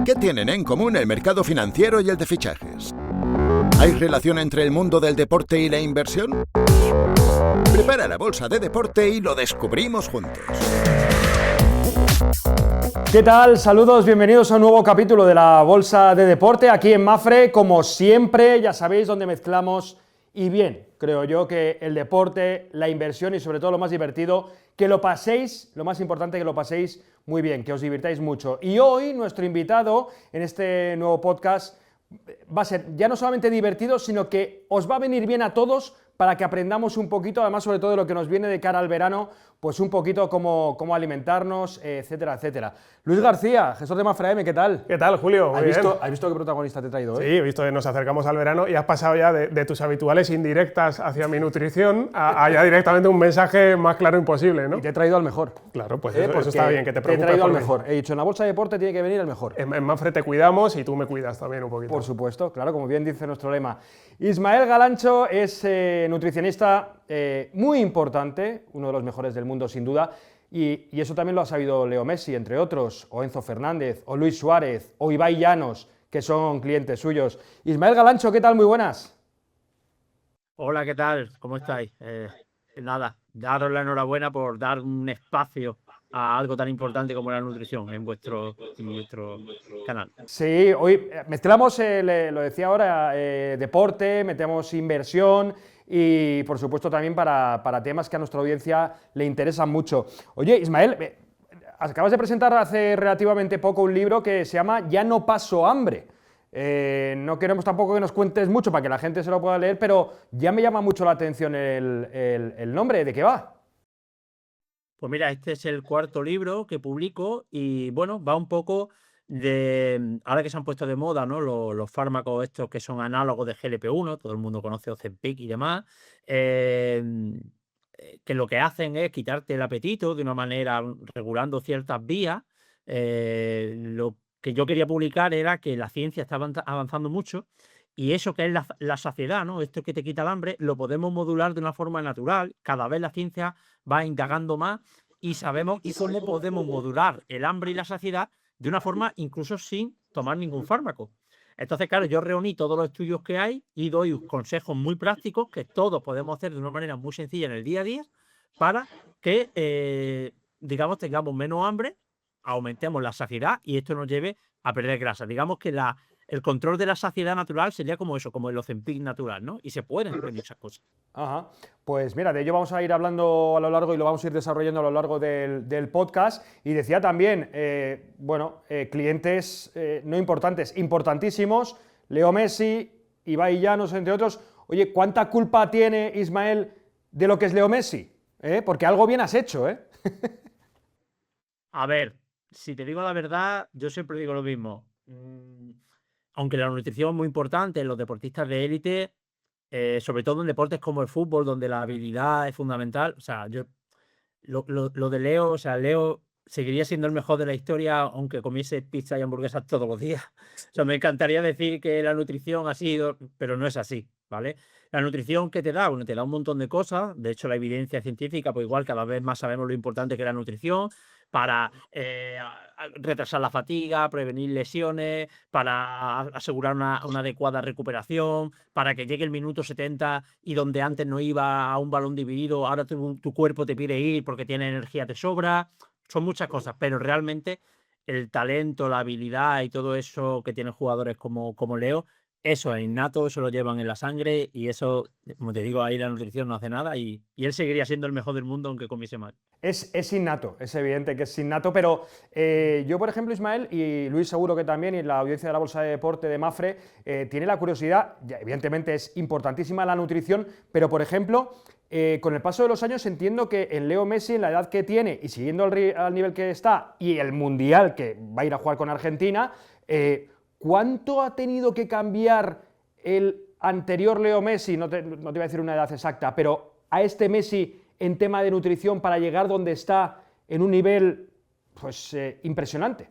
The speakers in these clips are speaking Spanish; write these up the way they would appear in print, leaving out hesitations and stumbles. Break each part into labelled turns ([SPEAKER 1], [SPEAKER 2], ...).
[SPEAKER 1] ¿Qué tienen en común el mercado financiero y el de fichajes? ¿Hay relación entre el mundo del deporte y la inversión? Prepara la bolsa de deporte y lo descubrimos juntos.
[SPEAKER 2] ¿Qué tal? Saludos, bienvenidos a un nuevo capítulo de la Bolsa de Deporte aquí en Mapfre, como siempre, ya sabéis, donde mezclamos y bien, creo yo, que el deporte, la inversión y sobre todo lo más divertido, que lo paséis, lo más importante, que lo paséis muy bien, que os divirtáis mucho. Y hoy nuestro invitado en este nuevo podcast va a ser ya no solamente divertido, sino que os va a venir bien a todos para que aprendamos un poquito, además sobre todo de lo que nos viene de cara al verano, pues un poquito cómo alimentarnos, etcétera, etcétera. Luis García, gestor de Mapfre AM, ¿qué tal?
[SPEAKER 3] ¿Qué tal, Julio? Muy bien.
[SPEAKER 2] ¿Has visto qué protagonista te he traído hoy?
[SPEAKER 3] Sí, he visto que nos acercamos al verano y has pasado ya de tus habituales indirectas hacia mi nutrición a ya directamente un mensaje más claro imposible, ¿no?
[SPEAKER 2] Y te he traído al mejor.
[SPEAKER 3] Claro, pues eso está bien, que te preocupes.
[SPEAKER 2] Te he traído
[SPEAKER 3] por
[SPEAKER 2] al
[SPEAKER 3] mí.
[SPEAKER 2] mejor. He dicho, en la bolsa de deporte tiene que venir el mejor.
[SPEAKER 3] En Mapfre te cuidamos y tú me cuidas también un poquito.
[SPEAKER 2] Por supuesto, claro, como bien dice nuestro lema. Ismael Galancho es nutricionista muy importante, uno de los mejores del mundo sin duda, y eso también lo ha sabido Leo Messi, entre otros, o Enzo Fernández, o Luis Suárez, o Ibai Llanos, que son clientes suyos. Ismael Galancho, ¿qué tal? Muy buenas.
[SPEAKER 4] Hola, ¿qué tal? ¿Cómo estáis? Nada, daros la enhorabuena por dar un espacio a algo tan importante como la nutrición en vuestro canal.
[SPEAKER 2] Sí, hoy mezclamos, lo decía ahora, deporte, metemos inversión y por supuesto también para temas que a nuestra audiencia le interesan mucho. Oye, Ismael, acabas de presentar hace relativamente poco un libro que se llama Ya no paso hambre. No queremos tampoco que nos cuentes mucho para que la gente se lo pueda leer, pero ya me llama mucho la atención el nombre. ¿De qué va?
[SPEAKER 4] Pues mira, este es el cuarto libro que publico y bueno, va un poco de, ahora que se han puesto de moda, ¿no? Los fármacos estos que son análogos de GLP-1, todo el mundo conoce Ozempic y demás, que lo que hacen es quitarte el apetito de una manera regulando ciertas vías. Lo que yo quería publicar era que la ciencia está avanzando mucho y eso que es la saciedad, ¿no? Esto que te quita el hambre, lo podemos modular de una forma natural. Cada vez la ciencia va indagando más y sabemos cómo podemos modular el hambre y la saciedad de una forma incluso sin tomar ningún fármaco. Entonces, claro, yo reuní todos los estudios que hay y doy consejos muy prácticos que todos podemos hacer de una manera muy sencilla en el día a día para que, digamos, tengamos menos hambre, aumentemos la saciedad y esto nos lleve a perder grasa. Digamos que el control de la saciedad natural sería como eso, como el Ozempic natural, ¿no? Y se pueden hacer muchas cosas.
[SPEAKER 2] Ajá. Pues mira, de ello vamos a ir hablando a lo largo y lo vamos a ir desarrollando a lo largo del podcast. Y decía también, clientes no importantes, importantísimos, Leo Messi, Ibai Llanos, entre otros. Oye, ¿cuánta culpa tiene Ismael de lo que es Leo Messi? Porque algo bien has hecho, ¿eh?
[SPEAKER 4] A ver, si te digo la verdad, yo siempre digo lo mismo. Aunque la nutrición es muy importante en los deportistas de élite, sobre todo en deportes como el fútbol, donde la habilidad es fundamental. O sea, lo de Leo, o sea, Leo seguiría siendo el mejor de la historia, aunque comiese pizza y hamburguesas todos los días. O sea, me encantaría decir que la nutrición ha sido, pero no es así, ¿vale? La nutrición que te da, bueno, te da un montón de cosas. De hecho, la evidencia científica, pues igual cada vez más sabemos lo importante que es la nutrición para retrasar la fatiga, prevenir lesiones, para asegurar una adecuada recuperación, para que llegue el minuto 70 y donde antes no iba a un balón dividido, ahora tu cuerpo te pide ir porque tiene energía de sobra. Son muchas cosas, pero realmente el talento, la habilidad y todo eso que tienen jugadores como Leo, eso es innato, eso lo llevan en la sangre y eso, como te digo, ahí la nutrición no hace nada y él seguiría siendo el mejor del mundo aunque comiese mal.
[SPEAKER 2] Es innato, es evidente que es innato, pero yo, por ejemplo, Ismael, y Luis seguro que también, y la audiencia de la Bolsa de Deporte de Mapfre, tiene la curiosidad, ya, evidentemente es importantísima la nutrición, pero, por ejemplo, con el paso de los años entiendo que en Leo Messi, en la edad que tiene, y siguiendo al nivel que está, y el Mundial que va a ir a jugar con Argentina, ¿cuánto ha tenido que cambiar el anterior Leo Messi, no te voy a decir una edad exacta, pero a este Messi en tema de nutrición para llegar donde está en un nivel pues impresionante?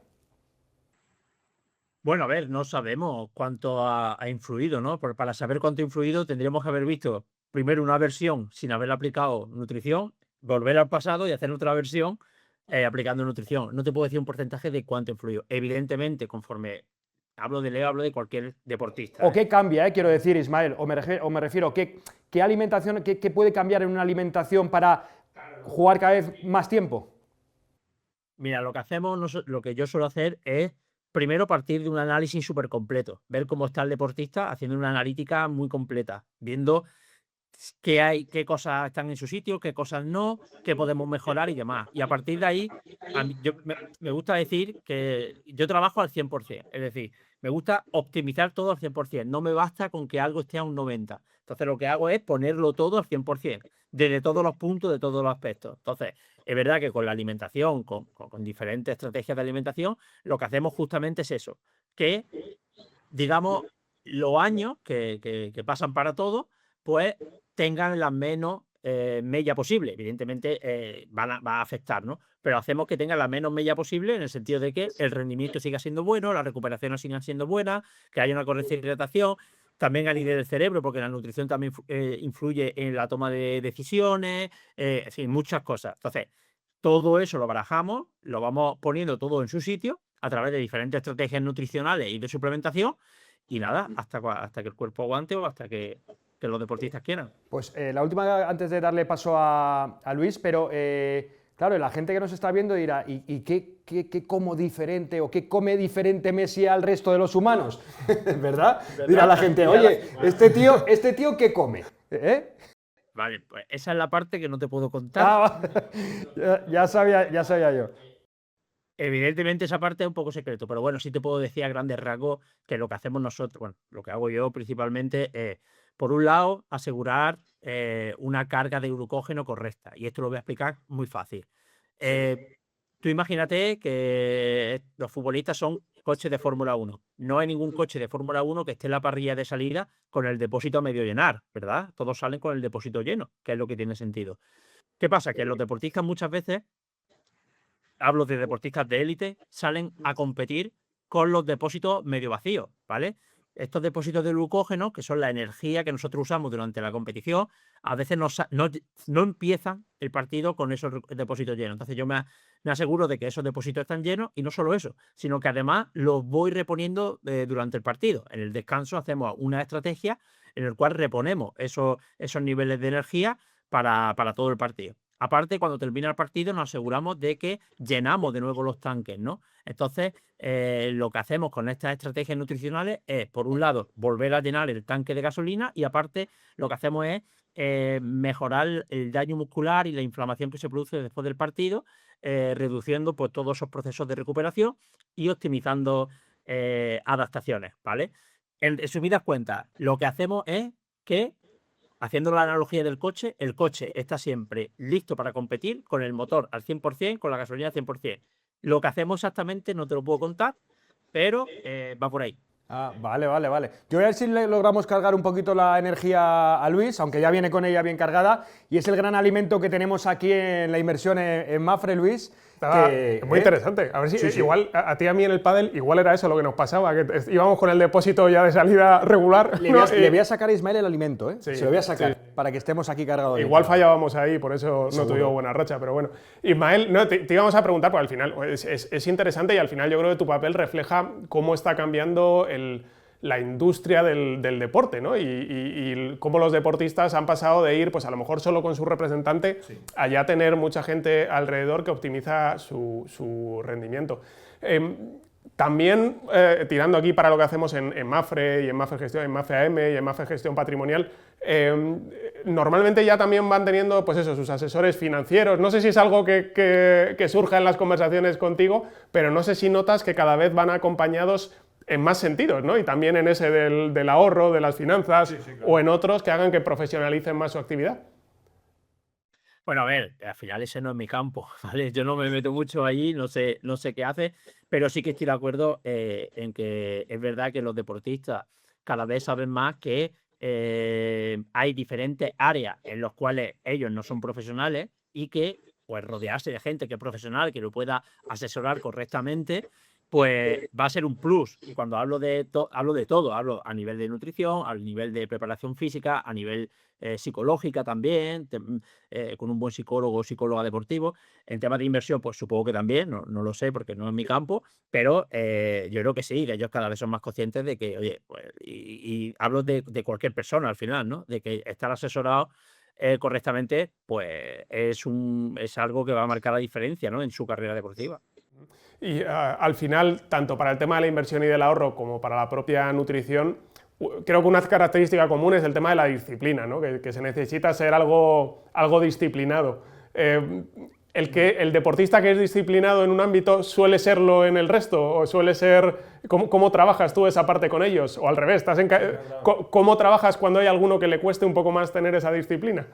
[SPEAKER 4] Bueno, a ver, no sabemos cuánto ha influido, ¿no? Para saber cuánto ha influido tendríamos que haber visto primero una versión sin haber aplicado nutrición, volver al pasado y hacer otra versión aplicando nutrición. No te puedo decir un porcentaje de cuánto influyó. Evidentemente, conforme hablo de Leo, hablo de cualquier deportista.
[SPEAKER 2] ¿O qué cambia, quiero decir, Ismael? O me refiero, ¿qué alimentación, qué puede cambiar en una alimentación para jugar cada vez más tiempo?
[SPEAKER 4] Mira, lo que hacemos, lo que yo suelo hacer es primero partir de un análisis súper completo, ver cómo está el deportista, haciendo una analítica muy completa, viendo qué hay, qué cosas están en su sitio, qué cosas no, qué podemos mejorar y demás. Y a partir de ahí, me gusta decir que yo trabajo al 100%, es decir, me gusta optimizar todo al 100%, no me basta con que algo esté a un 90%. Entonces lo que hago es ponerlo todo al 100%, desde todos los puntos, de todos los aspectos. Entonces, es verdad que con la alimentación, con diferentes estrategias de alimentación, lo que hacemos justamente es eso, que, digamos, los años que pasan para todo, pues tengan la menos mella posible. Evidentemente va a afectar, ¿no? Pero hacemos que tengan la menos mella posible en el sentido de que el rendimiento siga siendo bueno, las recuperaciones sigan siendo buenas, que haya una correcta hidratación, también a nivel del cerebro, porque la nutrición también influye en la toma de decisiones, en fin, muchas cosas. Entonces, todo eso lo barajamos, lo vamos poniendo todo en su sitio a través de diferentes estrategias nutricionales y de suplementación, y nada, hasta que el cuerpo aguante o hasta que los deportistas quieran.
[SPEAKER 2] Pues la última, antes de darle paso a Luis, pero claro, la gente que nos está viendo dirá, ¿y qué como diferente o qué come diferente Messi al resto de los humanos? ¿Verdad? Dirá la gente, oye, ¿este tío qué come?
[SPEAKER 4] Vale, pues esa es la parte que no te puedo contar.
[SPEAKER 2] Ya sabía yo.
[SPEAKER 4] Evidentemente esa parte es un poco secreto, pero bueno, sí te puedo decir a grandes rasgos que lo que hacemos nosotros, bueno, lo que hago yo principalmente es, por un lado, asegurar una carga de glucógeno correcta. Y esto lo voy a explicar muy fácil. Tú imagínate que los futbolistas son coches de Fórmula 1. No hay ningún coche de Fórmula 1 que esté en la parrilla de salida con el depósito a medio llenar, ¿verdad? Todos salen con el depósito lleno, que es lo que tiene sentido. ¿Qué pasa? Que los deportistas muchas veces, hablo de deportistas de élite, salen a competir con los depósitos medio vacíos, ¿vale? Estos depósitos de glucógeno, que son la energía que nosotros usamos durante la competición, a veces no empiezan el partido con esos depósitos llenos. Entonces yo me aseguro de que esos depósitos están llenos, y no solo eso, sino que además los voy reponiendo durante el partido. En el descanso hacemos una estrategia en la cual reponemos esos niveles de energía para todo el partido. Aparte, cuando termina el partido, nos aseguramos de que llenamos de nuevo los tanques, ¿no? Entonces, lo que hacemos con estas estrategias nutricionales es, por un lado, volver a llenar el tanque de gasolina, y aparte, lo que hacemos es mejorar el daño muscular y la inflamación que se produce después del partido, reduciendo pues todos esos procesos de recuperación y optimizando adaptaciones, ¿vale? En resumidas cuentas, lo que hacemos es que, haciendo la analogía del coche, el coche está siempre listo para competir con el motor al 100%, con la gasolina al 100%. Lo que hacemos exactamente no te lo puedo contar, pero va por ahí.
[SPEAKER 2] Ah, vale. Yo voy a ver si le logramos cargar un poquito la energía a Luis, aunque ya viene con ella bien cargada, y es el gran alimento que tenemos aquí en la inmersión en Mapfre, Luis.
[SPEAKER 3] Muy interesante. A ver si igual a ti y a mí en el pádel igual era eso lo que nos pasaba, que íbamos con el depósito ya de salida regular.
[SPEAKER 2] Le voy a sacar a Ismael el alimento, ¿eh?
[SPEAKER 3] Sí,
[SPEAKER 2] se lo voy a sacar para que estemos aquí cargados.
[SPEAKER 3] Igual fallábamos ahí, por eso no tuvimos buena racha, pero bueno. Ismael, no, te íbamos a preguntar, porque al final es interesante, y al final yo creo que tu papel refleja cómo está cambiando la industria del deporte, ¿no? Y cómo los deportistas han pasado de ir, pues a lo mejor solo con su representante, a ya tener mucha gente alrededor que optimiza su rendimiento. También, tirando aquí para lo que hacemos en Mapfre y en Mapfre Gestión, en Mapfre AM y en Mapfre Gestión Patrimonial, normalmente ya también van teniendo, pues eso, sus asesores financieros. No sé si es algo que surja en las conversaciones contigo, pero no sé si notas que cada vez van acompañados en más sentidos, ¿no? Y también en ese del ahorro, de las finanzas, claro, o en otros que hagan que profesionalicen más su actividad.
[SPEAKER 4] Bueno, a ver, al final ese no es mi campo, ¿vale? Yo no me meto mucho allí, no sé qué hace, pero sí que estoy de acuerdo en que es verdad que los deportistas cada vez saben más que hay diferentes áreas en las cuales ellos no son profesionales, y que, pues, rodearse de gente que es profesional, que lo pueda asesorar correctamente, pues va a ser un plus. Y cuando hablo de todo, hablo a nivel de nutrición, a nivel de preparación física, a nivel psicológica también, con un buen psicólogo o psicóloga deportivo. En temas de inversión, pues supongo que también, no lo sé porque no es mi campo, pero yo creo que sí, que ellos cada vez son más conscientes de que, oye, pues, y hablo de cualquier persona al final, ¿no? De que estar asesorado correctamente, pues es algo que va a marcar la diferencia, ¿no? En su carrera deportiva.
[SPEAKER 3] Y al final, tanto para el tema de la inversión y del ahorro como para la propia nutrición, creo que una característica común es el tema de la disciplina, ¿no? Que se necesita ser algo disciplinado. ¿El deportista que es disciplinado en un ámbito suele serlo en el resto? ¿O suele ser... ¿Cómo trabajas tú esa parte con ellos? O al revés, ¿cómo trabajas cuando hay alguno que le cueste un poco más tener esa disciplina?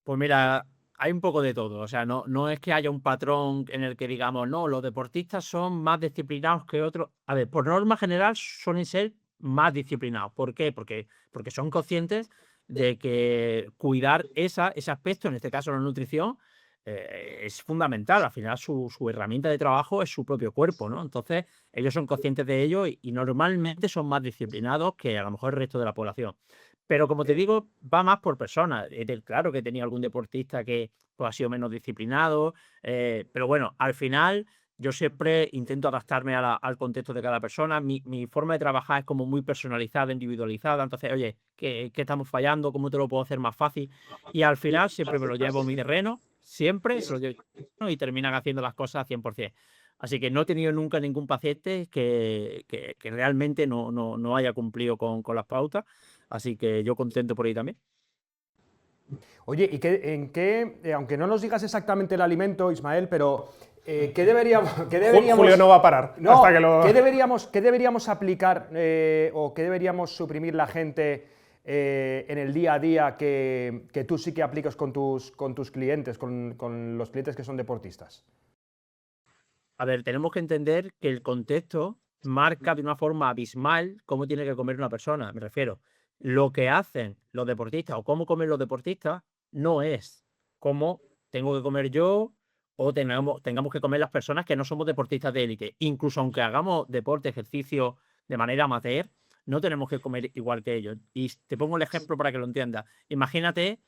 [SPEAKER 4] Pues mira, hay un poco de todo. O sea, no es que haya un patrón en el que digamos, no, los deportistas son más disciplinados que otros. A ver, por norma general suelen ser más disciplinados. ¿Por qué? Porque son conscientes de que cuidar ese aspecto, en este caso la nutrición, es fundamental. Al final su herramienta de trabajo es su propio cuerpo, ¿no? Entonces, ellos son conscientes de ello y normalmente son más disciplinados que a lo mejor el resto de la población. Pero como te digo, va más por personas. Claro que he tenido algún deportista que pues, ha sido menos disciplinado, pero bueno, al final yo siempre intento adaptarme al contexto de cada persona. Mi forma de trabajar es como muy personalizada, individualizada. Entonces, oye, ¿qué estamos fallando? ¿Cómo te lo puedo hacer más fácil? Y al final siempre me lo llevo a mi terreno, siempre se lo llevo y terminan haciendo las cosas 100%. Así que no he tenido nunca ningún paciente que realmente no haya cumplido con las pautas. Así que yo contento por ahí también.
[SPEAKER 2] Oye, ¿y aunque no nos digas exactamente el alimento, Ismael, pero ¿qué deberíamos
[SPEAKER 3] Julio no va a parar hasta que lo...
[SPEAKER 2] ¿qué deberíamos aplicar o qué deberíamos suprimir la gente en el día a día que tú sí que aplicas con tus clientes, con los clientes que son deportistas?
[SPEAKER 4] A ver, tenemos que entender que el contexto marca de una forma abismal cómo tiene que comer una persona. Me refiero, lo que hacen los deportistas o cómo comen los deportistas no es cómo tengo que comer yo o tengamos que comer las personas que no somos deportistas de élite. Incluso aunque hagamos deporte, ejercicio de manera amateur, no tenemos que comer igual que ellos. Y te pongo el ejemplo para que lo entiendas. Imagínate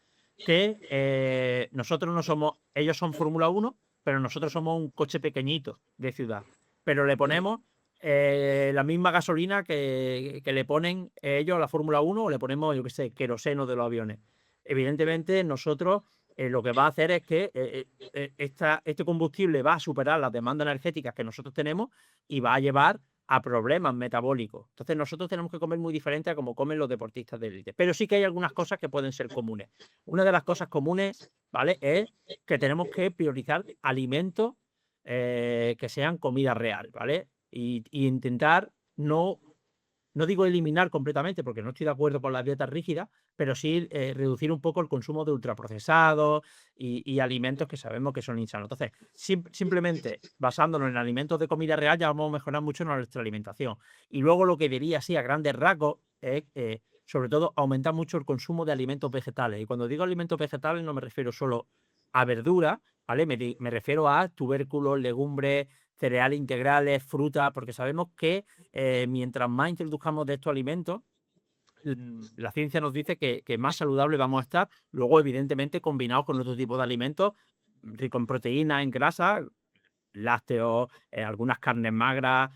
[SPEAKER 4] que nosotros no somos, ellos son Fórmula 1, pero nosotros somos un coche pequeñito de ciudad. Pero le ponemos la misma gasolina que le ponen ellos a la Fórmula 1 o le ponemos, yo qué sé, queroseno de los aviones. Evidentemente, nosotros lo que va a hacer es que este combustible va a superar las demandas energéticas que nosotros tenemos y va a llevar a problemas metabólicos. Entonces, nosotros tenemos que comer muy diferente a como comen los deportistas de élite. Pero sí que hay algunas cosas que pueden ser comunes. Una de las cosas comunes, ¿vale?, es que tenemos que priorizar alimentos que sean comida real, ¿vale? Y intentar no digo eliminar completamente, porque no estoy de acuerdo con las dietas rígidas, pero sí reducir un poco el consumo de ultraprocesados y alimentos que sabemos que son insanos. Entonces, simplemente basándonos en alimentos de comida real ya vamos a mejorar mucho nuestra alimentación. Y luego lo que diría así a grandes rasgos es, sobre todo, aumentar mucho el consumo de alimentos vegetales. Y cuando digo alimentos vegetales no me refiero solo a verduras, ¿vale? Me refiero a tubérculos, legumbres, cereales integrales, frutas, porque sabemos que mientras más introduzcamos de estos alimentos, la ciencia nos dice que más saludable vamos a estar. Luego, evidentemente, combinados con otro tipo de alimentos ricos en proteínas, en grasa, lácteos, algunas carnes magras,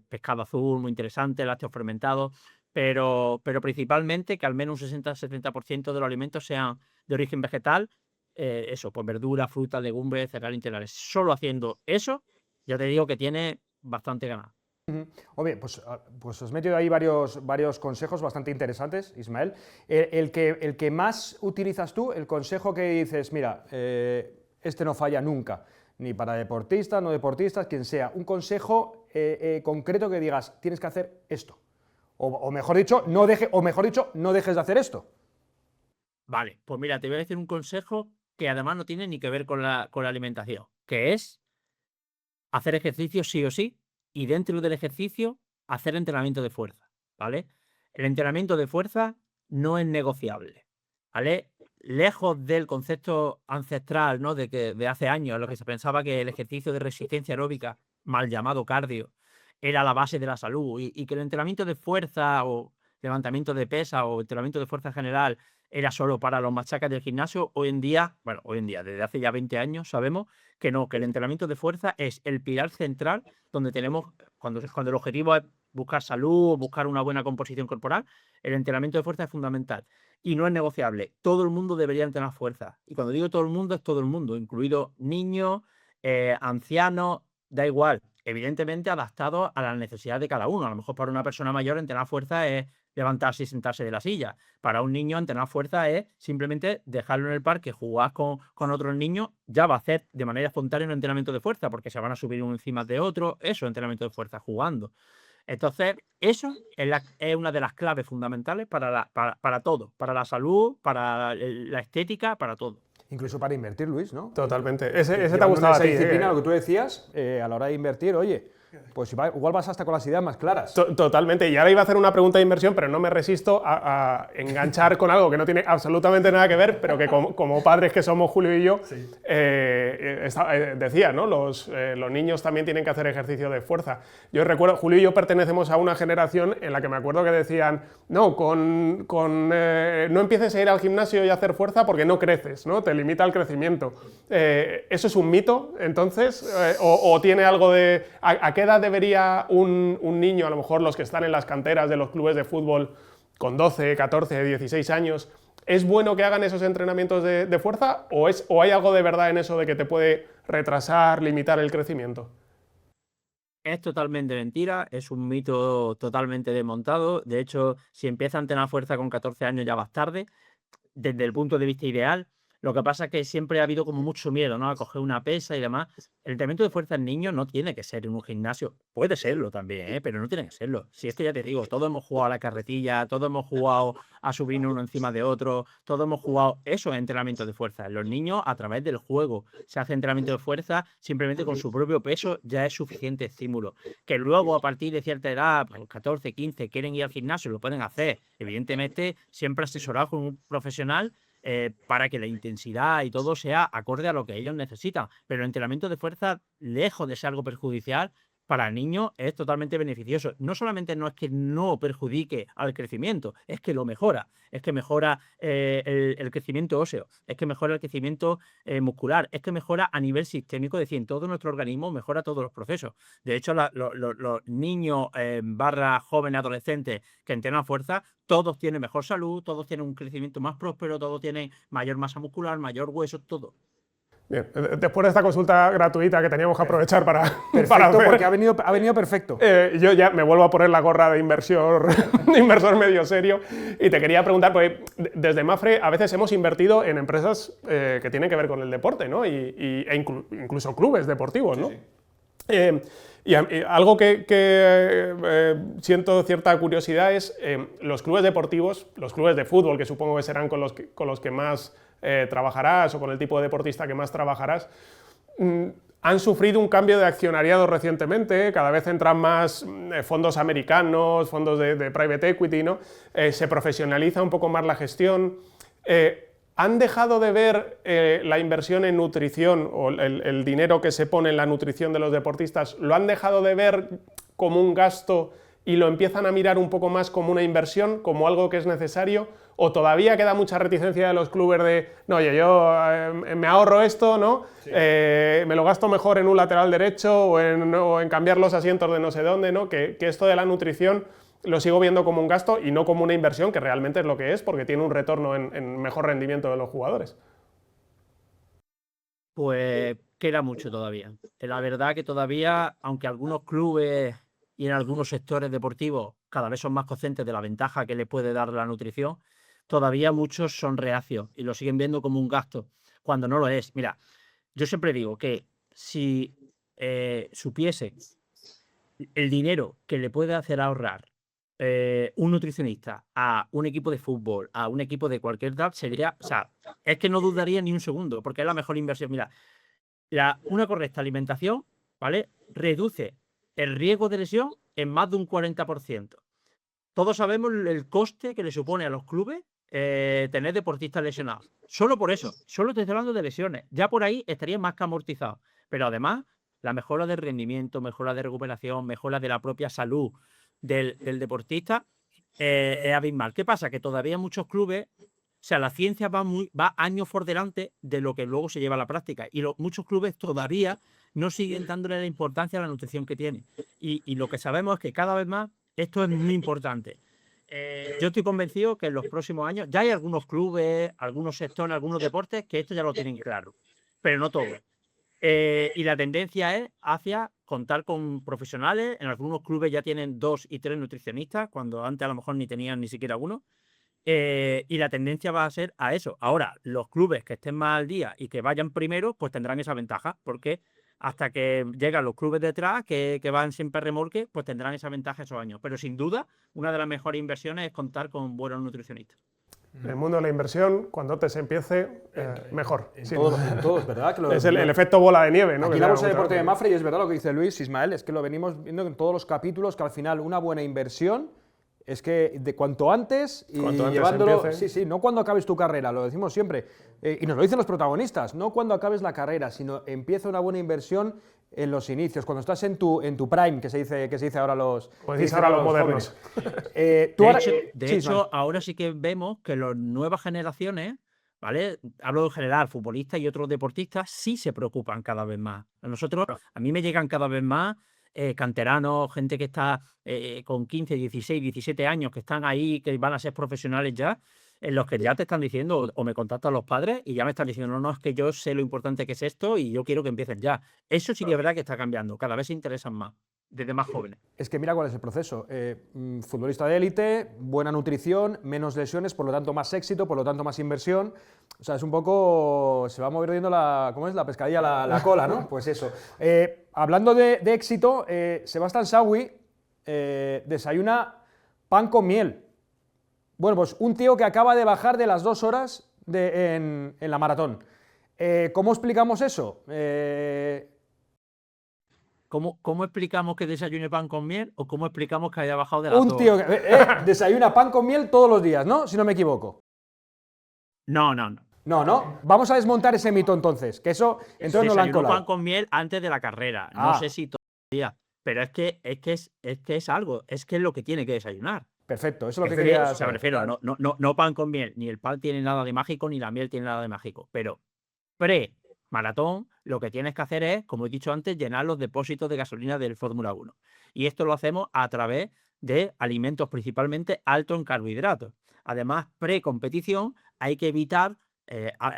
[SPEAKER 4] pescado azul, muy interesante, lácteos fermentados, pero principalmente que al menos un 60-70% de los alimentos sean de origen vegetal. Eso, pues verduras, frutas, legumbres, cereales integrales. Solo haciendo eso, ya te digo que tiene bastante ganado.
[SPEAKER 2] Oye, pues has metido ahí varios consejos bastante interesantes, Ismael. El que más utilizas tú, el consejo que dices, mira, este no falla nunca, ni para deportistas, no deportistas, quien sea, un consejo concreto que digas, tienes que hacer esto. O mejor dicho, no dejes de hacer esto.
[SPEAKER 4] Vale, pues mira, te voy a decir un consejo que además no tiene ni que ver con la alimentación, que es hacer ejercicio sí o sí, y dentro del ejercicio hacer entrenamiento de fuerza, ¿vale? El entrenamiento de fuerza no es negociable, ¿vale? Lejos del concepto ancestral, ¿no?, de hace años, en lo que se pensaba que el ejercicio de resistencia aeróbica mal llamado cardio, era la base de la salud y que el entrenamiento de fuerza o levantamiento de pesa o entrenamiento de fuerza general era solo para los machacas del gimnasio, hoy en día, desde hace ya 20 años sabemos que no, que el entrenamiento de fuerza es el pilar central donde tenemos, cuando el objetivo es buscar salud, buscar una buena composición corporal, el entrenamiento de fuerza es fundamental y no es negociable. Todo el mundo debería entrenar fuerza. Y cuando digo todo el mundo, es todo el mundo, incluido niños, ancianos, da igual. Evidentemente adaptado a las necesidades de cada uno. A lo mejor para una persona mayor entrenar fuerza es levantarse y sentarse de la silla. Para un niño entrenar fuerza es simplemente dejarlo en el parque, jugar con otros niños, ya va a hacer de manera espontánea un entrenamiento de fuerza, porque se van a subir uno encima de otro, eso es entrenamiento de fuerza, jugando. Entonces, eso es una de las claves fundamentales para todo, para la salud, para la estética, para todo.
[SPEAKER 2] Incluso para invertir, Luis, ¿no?
[SPEAKER 3] Totalmente. Ese te ha
[SPEAKER 2] Llevando
[SPEAKER 3] gustado a
[SPEAKER 2] esa
[SPEAKER 3] ti.
[SPEAKER 2] disciplina, lo que tú decías, a la hora de invertir, oye, pues igual vas hasta con las ideas más claras.
[SPEAKER 3] Totalmente. Y ahora iba a hacer una pregunta de inversión, pero no me resisto a enganchar con algo que no tiene absolutamente nada que ver, pero que como padres que somos Julio y yo, decía, ¿no? Los niños también tienen que hacer ejercicio de fuerza. Yo recuerdo, Julio y yo pertenecemos a una generación en la que me acuerdo que decían, no, no empieces a ir al gimnasio y a hacer fuerza porque no creces, ¿no? Te limita el crecimiento. ¿Eso es un mito, entonces? ¿O tiene algo de... ¿A qué edad debería un niño, a lo mejor los que están en las canteras de los clubes de fútbol con 12, 14, 16 años, es bueno que hagan esos entrenamientos de fuerza o hay algo de verdad en eso de que te puede retrasar, limitar el crecimiento?
[SPEAKER 4] Es totalmente mentira, es un mito totalmente desmontado. De hecho, si empiezan a entrenar fuerza con 14 años ya vas tarde, desde el punto de vista ideal. Lo que pasa es que siempre ha habido como mucho miedo, ¿no? A coger una pesa y demás. El entrenamiento de fuerza en niños no tiene que ser en un gimnasio. Puede serlo también, pero no tiene que serlo. Si es que ya te digo, todos hemos jugado a la carretilla, todos hemos jugado a subir uno encima de otro, todos hemos jugado... Eso es entrenamiento de fuerza. Los niños, a través del juego, se hace entrenamiento de fuerza simplemente con su propio peso, ya es suficiente estímulo. Que luego, a partir de cierta edad, pues 14, 15, quieren ir al gimnasio, lo pueden hacer. Evidentemente, siempre asesorado con un profesional para que la intensidad y todo sea acorde a lo que ellos necesitan. Pero el entrenamiento de fuerza, lejos de ser algo perjudicial, para el niño es totalmente beneficioso. No solamente no es que no perjudique al crecimiento, es que lo mejora. Es que mejora el crecimiento óseo, es que mejora el crecimiento muscular, es que mejora a nivel sistémico, es decir, en todo nuestro organismo mejora todos los procesos. De hecho, los niños / jóvenes adolescentes que entrenan fuerza, todos tienen mejor salud, todos tienen un crecimiento más próspero, todos tienen mayor masa muscular, mayor hueso, todo.
[SPEAKER 3] Bien, después de esta consulta gratuita que teníamos que aprovechar para
[SPEAKER 2] Perfecto,
[SPEAKER 3] hacer,
[SPEAKER 2] porque ha venido perfecto.
[SPEAKER 3] yo ya me vuelvo a poner la gorra de inversor medio serio y te quería preguntar, porque desde Mapfre a veces hemos invertido en empresas que tienen que ver con el deporte, ¿no? Incluso clubes deportivos, ¿no? Sí. Y algo que siento cierta curiosidad es los clubes deportivos, los clubes de fútbol, que supongo que serán con los que más trabajarás o con el tipo de deportista que más trabajarás, han sufrido un cambio de accionariado recientemente, cada vez entran más fondos americanos, fondos de private equity, ¿no? Se profesionaliza un poco más la gestión. ¿Han dejado de ver la inversión en nutrición o el dinero que se pone en la nutrición de los deportistas, lo han dejado de ver como un gasto y lo empiezan a mirar un poco más como una inversión, como algo que es necesario? ¿O todavía queda mucha reticencia de los clubes de, no, oye, yo me ahorro esto, ¿no? Sí. Me lo gasto mejor en un lateral derecho o en cambiar los asientos de no sé dónde, ¿no? Que esto de la nutrición lo sigo viendo como un gasto y no como una inversión, que realmente es lo que es, porque tiene un retorno en mejor rendimiento de los jugadores.
[SPEAKER 4] Pues queda mucho todavía. La verdad que todavía, aunque algunos clubes y en algunos sectores deportivos cada vez son más conscientes de la ventaja que les puede dar la nutrición, todavía muchos son reacios y lo siguen viendo como un gasto, cuando no lo es. Mira, yo siempre digo que si supiese el dinero que le puede hacer ahorrar un nutricionista a un equipo de fútbol, a un equipo de cualquier tal, sería, o sea, es que no dudaría ni un segundo, porque es la mejor inversión. Mira, una correcta alimentación, ¿vale? Reduce el riesgo de lesión en más de un 40%. Todos sabemos el coste que le supone a los clubes tener deportistas lesionados. Solo por eso, solo te estoy hablando de lesiones. Ya por ahí estarían más que amortizados. Pero además, la mejora del rendimiento, mejora de recuperación, mejora de la propia salud del deportista, es abismal. ¿Qué pasa? Que todavía muchos clubes, o sea, la ciencia va años por delante de lo que luego se lleva a la práctica. Y muchos clubes todavía no siguen dándole la importancia a la nutrición que tiene. Y lo que sabemos es que cada vez más esto es muy importante. Yo estoy convencido que en los próximos años ya hay algunos clubes, algunos sectores, algunos deportes que esto ya lo tienen claro, pero no todos. Y la tendencia es hacia contar con profesionales. En algunos clubes ya tienen 2 y 3 nutricionistas, cuando antes a lo mejor ni tenían ni siquiera uno. Y la tendencia va a ser a eso. Ahora, los clubes que estén más al día y que vayan primero, pues tendrán esa ventaja, porque hasta que llegan los clubes detrás, que van siempre a remolque, pues tendrán esa ventaja esos años. Pero sin duda, una de las mejores inversiones es contar con buenos nutricionistas.
[SPEAKER 3] En el mundo de la inversión, cuando antes se empiece, mejor.
[SPEAKER 2] En todos, ¿verdad? Que
[SPEAKER 3] es el efecto bola de nieve, ¿no?
[SPEAKER 2] Aquí la bolsa de deporte de Mafre, y es verdad lo que dice Luis, Ismael, es que lo venimos viendo en todos los capítulos, que al final una buena inversión es que de cuanto antes y llevándolo, sí, no cuando acabes tu carrera, lo decimos siempre, y nos lo dicen los protagonistas, no cuando acabes la carrera, sino empieza una buena inversión en los inicios, cuando estás en tu prime, que se dice ahora los,
[SPEAKER 3] ahora los modernos.
[SPEAKER 4] De hecho, ahora sí que vemos que las nuevas generaciones, ¿vale? Hablo en general, futbolistas y otros deportistas sí se preocupan cada vez más. A mí me llegan cada vez más canteranos, gente que está con 15, 16, 17 años, que están ahí, que van a ser profesionales ya, en los que ya te están diciendo, o me contactan los padres y ya me están diciendo, no, es que yo sé lo importante que es esto y yo quiero que empiecen ya. Eso sí que es verdad que está cambiando, cada vez se interesan más, desde más jóvenes.
[SPEAKER 2] Es que mira cuál es el proceso. Futbolista de élite, buena nutrición, menos lesiones, por lo tanto más éxito, por lo tanto más inversión. O sea, es un poco, se va mordiendo la pescadilla la cola, ¿no? Pues eso. Hablando de éxito, Sebastián Sawy desayuna pan con miel. Bueno, pues un tío que acaba de bajar de las 2 horas en la maratón. ¿Cómo explicamos eso?
[SPEAKER 4] ¿Cómo explicamos que desayune pan con miel o cómo explicamos que haya bajado de las 2 horas?
[SPEAKER 2] Un tío que desayuna pan con miel todos los días, ¿no? Si no me equivoco.
[SPEAKER 4] No.
[SPEAKER 2] No. Vamos a desmontar ese mito entonces, que eso entonces no lo han colado.
[SPEAKER 4] Pan con miel antes de la carrera. No sé si todavía, pero es que es algo, es que es lo que tiene que desayunar.
[SPEAKER 2] Perfecto, eso es lo que quería saber.
[SPEAKER 4] O sea, me refiero a no pan con miel, ni el pan tiene nada de mágico, ni la miel tiene nada de mágico. Pero pre-maratón, lo que tienes que hacer es, como he dicho antes, llenar los depósitos de gasolina del Fórmula 1. Y esto lo hacemos a través de alimentos principalmente altos en carbohidratos. Además, pre-competición hay que evitar,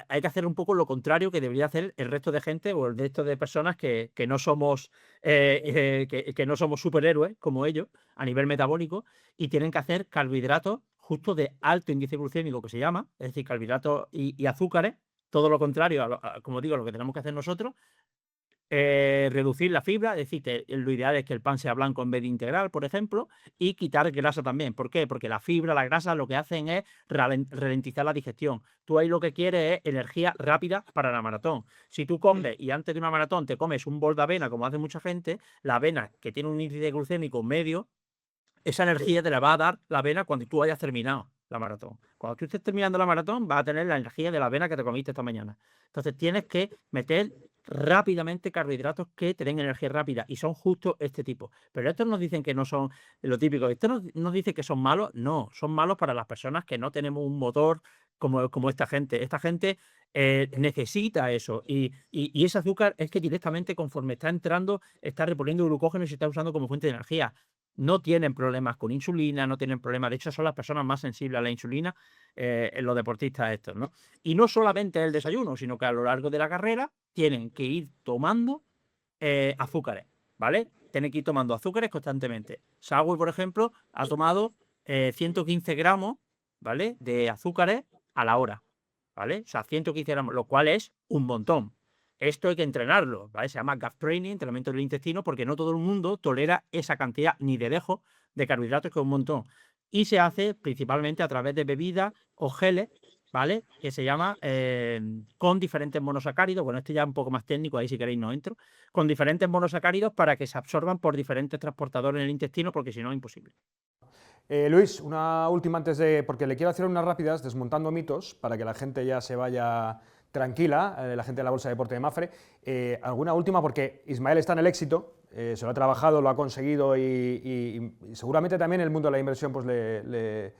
[SPEAKER 4] hay que hacer un poco lo contrario que debería hacer el resto de gente o el resto de personas que no somos que no somos superhéroes como ellos a nivel metabólico, y tienen que hacer carbohidratos justo de alto índice glucémico, que se llama, es decir, carbohidratos y azúcares, todo lo contrario como digo, lo que tenemos que hacer nosotros. Reducir la fibra, es decir, lo ideal es que el pan sea blanco en vez de integral, por ejemplo, y quitar grasa también. ¿Por qué? Porque la fibra, la grasa, lo que hacen es ralentizar la digestión. Tú ahí lo que quieres es energía rápida para la maratón. Si tú comes y antes de una maratón te comes un bol de avena, como hace mucha gente, la avena, que tiene un índice glucémico medio, esa energía te la va a dar la avena cuando tú hayas terminado la maratón. Cuando tú estés terminando la maratón, vas a tener la energía de la avena que te comiste esta mañana. Entonces tienes que meter rápidamente carbohidratos que te den energía rápida, y son justo este tipo. Pero estos nos dicen que no son lo típico. Estos nos dicen que son malos. No, son malos para las personas que no tenemos un motor como esta gente. Esta gente necesita eso, y ese azúcar es que directamente, conforme está entrando, está reponiendo glucógeno y se está usando como fuente de energía. No tienen problemas con insulina, no tienen problemas. De hecho, son las personas más sensibles a la insulina en los deportistas estos, ¿no? Y no solamente el desayuno, sino que a lo largo de la carrera tienen que ir tomando azúcares, ¿vale? Tienen que ir tomando azúcares constantemente. Sawy, por ejemplo, ha tomado 115 gramos, ¿vale?, de azúcares a la hora, ¿vale? O sea, 115 gramos, lo cual es un montón. Esto hay que entrenarlo, ¿vale? Se llama gut training, entrenamiento del intestino, porque no todo el mundo tolera esa cantidad ni de lejos de carbohidratos, que es un montón. Y se hace principalmente a través de bebidas o geles, ¿vale?, que se llama con diferentes monosacáridos. Bueno, este ya es un poco más técnico, ahí si queréis no entro. Con diferentes monosacáridos para que se absorban por diferentes transportadores en el intestino, porque si no es imposible.
[SPEAKER 2] Luis, una última antes de... porque le quiero hacer unas rápidas desmontando mitos para que la gente ya se vaya tranquila, la gente de la Bolsa de Deporte de Mafre. ¿Alguna última? Porque Ismael está en el éxito, se lo ha trabajado, lo ha conseguido y seguramente también el mundo de la inversión pues le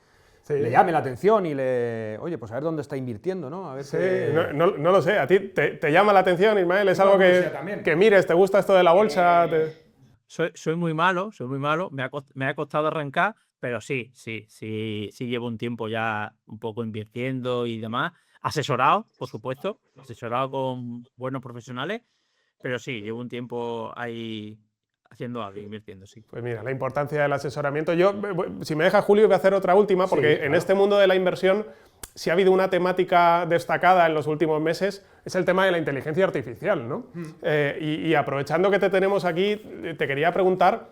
[SPEAKER 2] llame la atención y oye, pues a ver dónde está invirtiendo, ¿no? A ver
[SPEAKER 3] sí, no lo sé, ¿a ti te llama la atención, Ismael? ¿Es algo que mires, te gusta esto de la bolsa?
[SPEAKER 4] Soy muy malo, me ha costado arrancar, pero sí llevo un tiempo ya un poco invirtiendo y demás, asesorado, por supuesto, asesorado con buenos profesionales, pero sí, llevo un tiempo ahí haciendo algo, invirtiendo, sí.
[SPEAKER 3] Pues mira, la importancia del asesoramiento. Yo, si me deja Julio, voy a hacer otra última, porque sí, claro, en este mundo de la inversión, si ha habido una temática destacada en los últimos meses, es el tema de la inteligencia artificial, ¿no? Y aprovechando que te tenemos aquí, te quería preguntar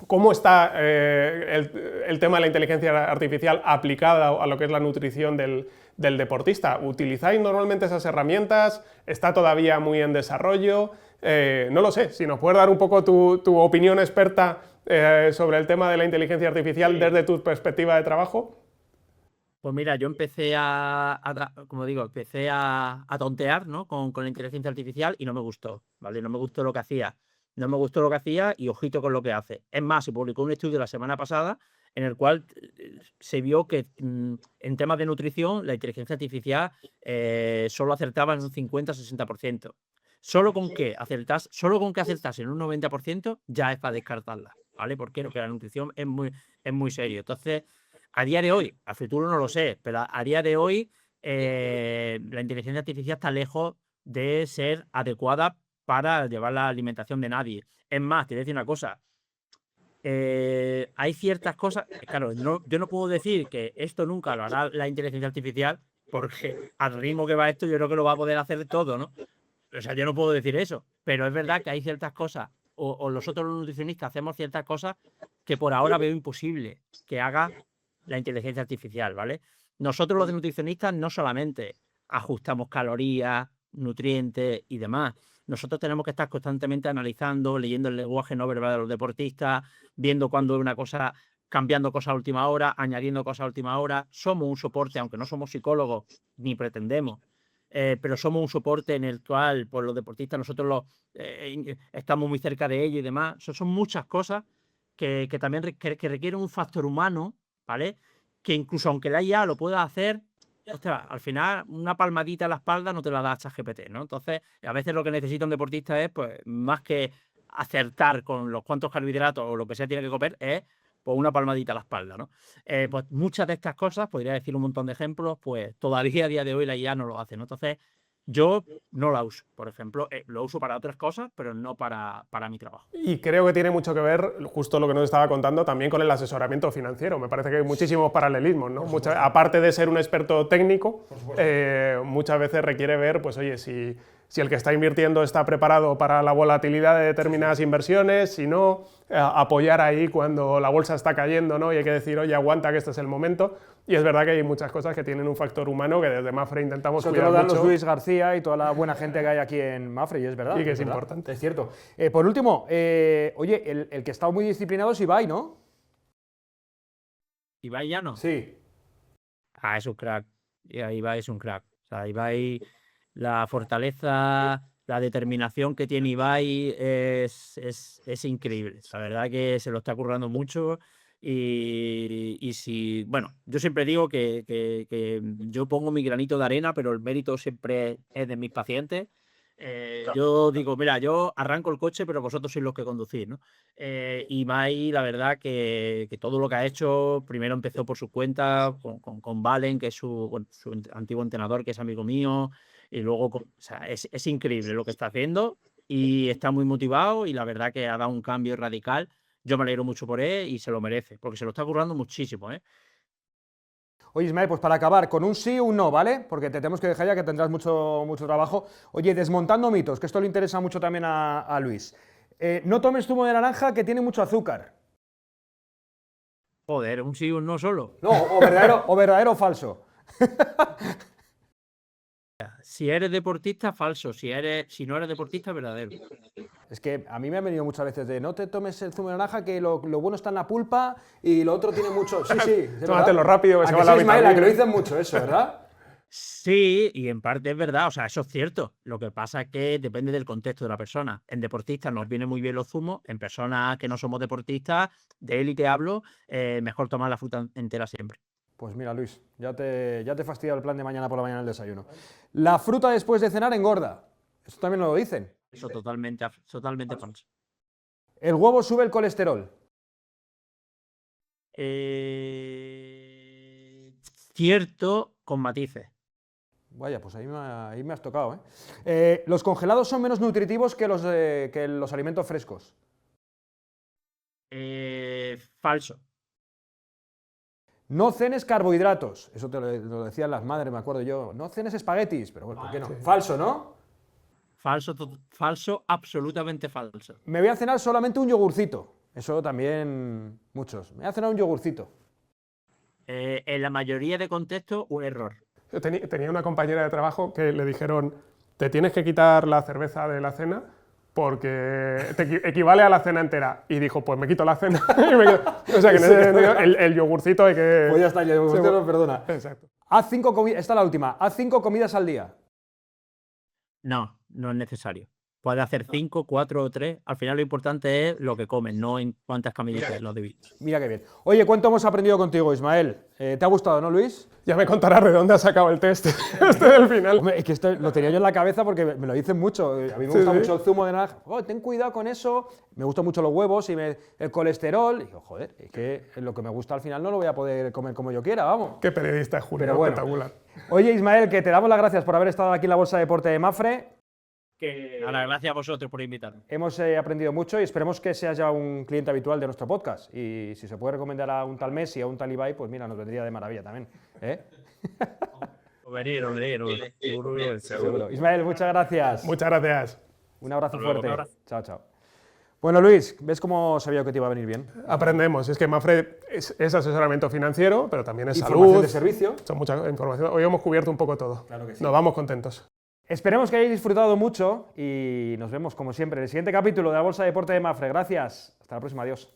[SPEAKER 3] cómo está el tema de la inteligencia artificial aplicada a lo que es la nutrición del deportista. ¿Utilizáis normalmente esas herramientas? ¿Está todavía muy en desarrollo? No lo sé, si nos puedes dar un poco tu opinión experta sobre el tema de la inteligencia artificial desde tu perspectiva de trabajo.
[SPEAKER 4] Pues mira, yo empecé como digo, empecé a tontear, ¿no? con la inteligencia artificial y no me gustó, ¿vale? No me gustó lo que hacía. No me gustó lo que hacía y ojito con lo que hace. Es más, se publicó un estudio la semana pasada en el cual se vio que en temas de nutrición la inteligencia artificial solo acertaba en un 50-60%. Solo con que acertase en un 90% ya es para descartarla, ¿vale? Porque la nutrición es muy serio. Entonces, a día de hoy, a futuro no lo sé, pero a día de hoy la inteligencia artificial está lejos de ser adecuada para llevar la alimentación de nadie. Es más, te voy a decir una cosa. Hay ciertas cosas, claro, yo no puedo decir que esto nunca lo hará la inteligencia artificial, porque al ritmo que va esto yo creo que lo va a poder hacer todo, ¿no? O sea, yo no puedo decir eso, pero es verdad que hay ciertas cosas, o nosotros los nutricionistas hacemos ciertas cosas que por ahora veo imposible que haga la inteligencia artificial, ¿vale? Nosotros los nutricionistas no solamente ajustamos calorías, nutrientes y demás. Nosotros tenemos que estar constantemente analizando, leyendo el lenguaje no verbal de los deportistas, viendo cuándo una cosa, cambiando cosas a última hora, añadiendo cosas a última hora. Somos un soporte, aunque no somos psicólogos, ni pretendemos, pero somos un soporte en el cual pues, los deportistas nosotros estamos muy cerca de ellos y demás. Son muchas cosas que también requieren un factor humano, ¿vale? Que incluso aunque la IA lo pueda hacer, ostras, al final una palmadita a la espalda no te la da ChatGPT, ¿no? Entonces, a veces lo que necesita un deportista es, pues, más que acertar con los cuantos carbohidratos o lo que sea tiene que comer, es pues una palmadita a la espalda, ¿no? Pues muchas de estas cosas, podría decir un montón de ejemplos, pues todavía a día de hoy la IA no lo hace, ¿no? Entonces, yo no la uso, por ejemplo, lo uso para otras cosas, pero no para mi trabajo.
[SPEAKER 3] Y creo que tiene mucho que ver, justo lo que nos estaba contando, también con el asesoramiento financiero. Me parece que hay muchísimos paralelismos, ¿no? Aparte de ser un experto técnico, muchas veces requiere ver, pues oye, si el que está invirtiendo está preparado para la volatilidad de determinadas inversiones, si no, apoyar ahí cuando la bolsa está cayendo, ¿no? Y hay que decir, oye, aguanta que este es el momento. Y es verdad que hay muchas cosas que tienen un factor humano que desde Mafre intentamos cuidar mucho.
[SPEAKER 2] Los Luis García y toda la buena gente que hay aquí en Mafre, y es verdad.
[SPEAKER 3] Y que es importante.
[SPEAKER 2] Es cierto. Por último, oye, el que está muy disciplinado es Ibai, ¿no?
[SPEAKER 4] ¿Ibai ya no?
[SPEAKER 2] Sí.
[SPEAKER 4] Es un crack. Ibai es un crack. O sea, Ibai, la fortaleza, la determinación que tiene Ibai es increíble. La verdad que se lo está currando mucho. Y si, bueno, yo siempre digo que yo pongo mi granito de arena, pero el mérito siempre es de mis pacientes. Yo digo, mira, yo arranco el coche, pero vosotros sois los que conducís, ¿no? Y Mai, la verdad que todo lo que ha hecho, primero empezó por su cuenta con Valen, que es su antiguo entrenador, que es amigo mío, y luego, o sea, es increíble lo que está haciendo y está muy motivado y la verdad que ha dado un cambio radical. Yo me alegro mucho por él y se lo merece, porque se lo está currando muchísimo, ¿eh?
[SPEAKER 2] Oye, Ismael, pues para acabar, con un sí o un no, ¿vale? Porque te tenemos que dejar ya que tendrás mucho trabajo. Oye, desmontando mitos, que esto le interesa mucho también a Luis. No tomes zumo de naranja, que tiene mucho azúcar.
[SPEAKER 4] Joder, un sí o un no solo.
[SPEAKER 2] No, o verdadero o falso.
[SPEAKER 4] Si eres deportista, falso. Si no eres deportista, verdadero.
[SPEAKER 2] Es que a mí me han venido muchas veces de no te tomes el zumo de naranja, que lo bueno está en la pulpa y lo otro tiene mucho... Sí,
[SPEAKER 3] tómatelo rápido, que se va la
[SPEAKER 2] Ismael,
[SPEAKER 3] vitamina.
[SPEAKER 2] que lo dicen mucho eso, ¿verdad?
[SPEAKER 4] Sí, y en parte es verdad, o sea, eso es cierto. Lo que pasa es que depende del contexto de la persona. En deportistas nos viene muy bien los zumos, en personas que no somos deportistas, de élite hablo, mejor tomar la fruta entera siempre.
[SPEAKER 2] Pues mira, Luis, ya te he fastidiado el plan de mañana por la mañana el desayuno. La fruta después de cenar engorda. Eso también lo dicen.
[SPEAKER 4] Eso totalmente falso.
[SPEAKER 2] El huevo sube el colesterol.
[SPEAKER 4] Cierto, con matices.
[SPEAKER 2] Vaya, pues ahí me has tocado, ¿eh? Los congelados son menos nutritivos que los alimentos frescos.
[SPEAKER 4] Falso.
[SPEAKER 2] No cenes carbohidratos. Eso te lo decían las madres, me acuerdo yo. No cenes espaguetis. Pero bueno, ¿por qué no? Falso, ¿no?
[SPEAKER 4] Falso, absolutamente falso.
[SPEAKER 2] Me voy a cenar solamente un yogurcito. Eso también muchos. Me voy a cenar un yogurcito.
[SPEAKER 4] En la mayoría de contextos, un error.
[SPEAKER 3] Yo tenía una compañera de trabajo que le dijeron, te tienes que quitar la cerveza de la cena porque te equivale a la cena entera. Y dijo, pues me quito la cena. Y me quedo. O sea que en ese sentido, el yogurcito hay que...
[SPEAKER 2] Pues ya está, el yogurcito no perdona.
[SPEAKER 3] Exacto.
[SPEAKER 2] Esta es la última. Haz 5 comidas al día.
[SPEAKER 4] No es necesario. Puedes hacer 5, 4 o 3. Al final lo importante es lo que comes, no en cuántas camillitas lo divides.
[SPEAKER 2] Mira qué bien. Oye, ¿cuánto hemos aprendido contigo, Ismael? ¿Te ha gustado, no, Luis?
[SPEAKER 3] Ya me contarás de dónde has sacado el test del final.
[SPEAKER 2] Hombre, es que esto lo tenía yo en la cabeza porque me lo dicen mucho. A mí me gusta mucho el zumo de naranja. Oh, ten cuidado con eso. Me gustan mucho los huevos y el colesterol. Y digo, joder, es que lo que me gusta al final no lo voy a poder comer como yo quiera, vamos.
[SPEAKER 3] Qué periodista, Julio,
[SPEAKER 2] Pero bueno.
[SPEAKER 3] espectacular.
[SPEAKER 2] Oye, Ismael, que te damos las gracias por haber estado aquí en la Bolsa de Deporte de Mafre.
[SPEAKER 4] Nada, gracias a vosotros por invitarme.
[SPEAKER 2] Hemos aprendido mucho y esperemos que seas ya un cliente habitual de nuestro podcast. Y si se puede recomendar a un tal Messi, a un tal Ibai, pues mira, nos vendría de maravilla también.
[SPEAKER 4] Venir.
[SPEAKER 2] Seguro. Ismael, muchas gracias.
[SPEAKER 3] Muchas gracias.
[SPEAKER 2] Un abrazo
[SPEAKER 4] Hasta luego,
[SPEAKER 2] fuerte.
[SPEAKER 4] un abrazo.
[SPEAKER 2] Chao, chao. Bueno, Luis, ¿ves cómo sabía que te iba a venir bien?
[SPEAKER 3] Aprendemos. Es que Mafre es asesoramiento financiero, pero también es
[SPEAKER 2] Información
[SPEAKER 3] salud.
[SPEAKER 2] de servicio.
[SPEAKER 3] Son mucha información. Hoy hemos cubierto un poco todo.
[SPEAKER 2] Claro que sí.
[SPEAKER 3] Nos vamos contentos.
[SPEAKER 2] Esperemos que hayáis disfrutado mucho y nos vemos, como siempre, en el siguiente capítulo de la Bolsa de Deporte de Mafre. Gracias. Hasta la próxima. Adiós.